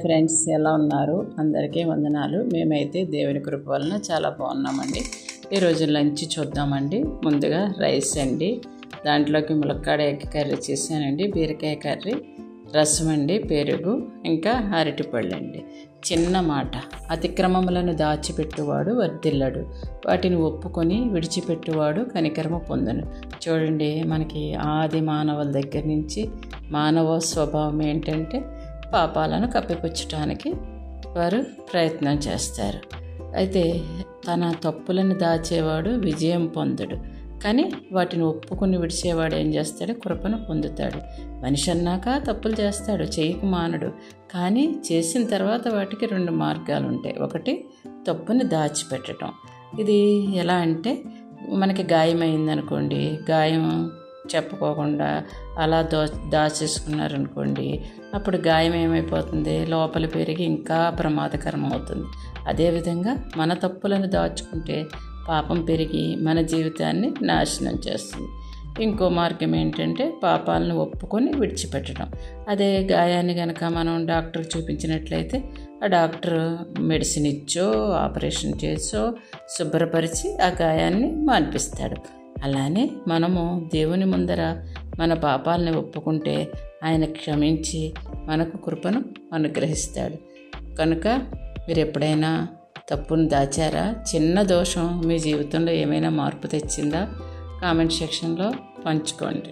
Friends, ఎలా ఉన్నారు? అందరికీ వందనాలు. మేమైతే దేవుని కృప వలన చాలా బాగున్నామండి. ఈరోజు లంచ్ చూద్దామండి. ముందుగా రైస్ అండి, దాంట్లోకి ములక్కాడ ఎగ్ కర్రీ చేశానండి, బీరకాయ కర్రీ, రసం అండి, పెరుగు, ఇంకా అరటిపళ్ళు అండి. చిన్న మాట, అతిక్రమములను దాచిపెట్టువాడు వర్ధిల్లడు, వాటిని ఒప్పుకొని విడిచిపెట్టువాడు కనికరము పొందును. చూడండి, మనకి ఆది మానవుల దగ్గర నుంచి మానవ స్వభావం ఏంటంటే పాపాలను కప్పిపుచ్చటానికి వారు ప్రయత్నం చేస్తారు. అయితే తన తప్పులను దాచేవాడు విజయం పొందడు, కానీ వాటిని ఒప్పుకొని విడిచేవాడు ఏం చేస్తాడు? కృపను పొందుతాడు. మనిషి అన్నాక తప్పులు చేస్తాడు, చేయకు మానడు. కానీ చేసిన తర్వాత వాటికి రెండు మార్గాలు ఉంటాయి. ఒకటి, తప్పుని దాచిపెట్టడం. ఇది ఎలా అంటే, మనకి గాయమైందనుకోండి, గాయం చెప్పుకోకుండా అలా దాచేసుకున్నారనుకోండి, అప్పుడు గాయం ఏమైపోతుంది? లోపల పెరిగి ఇంకా ప్రమాదకరం అవుతుంది. అదేవిధంగా మన తప్పులను దాచుకుంటే పాపం పెరిగి మన జీవితాన్ని నాశనం చేస్తుంది. ఇంకో మార్గం ఏంటంటే పాపాలను ఒప్పుకొని విడిచిపెట్టడం. అదే గాయాన్ని కనుక మనం డాక్టర్కి చూపించినట్లయితే ఆ డాక్టర్ మెడిసిన్ ఇచ్చో ఆపరేషన్ చేసో శుభ్రపరిచి ఆ గాయాన్ని మాన్పిస్తాడు. అలానే మనము దేవుని ముందర మన పాపాలని ఒప్పుకుంటే ఆయన క్షమించి మనకు కృపను అనుగ్రహిస్తాడు. కనుక మీరు ఎప్పుడైనా తప్పును దాచారా? చిన్న దోషం మీ జీవితంలో ఏమైనా మార్పు తెచ్చిందా? కామెంట్ సెక్షన్లో పంచుకోండి.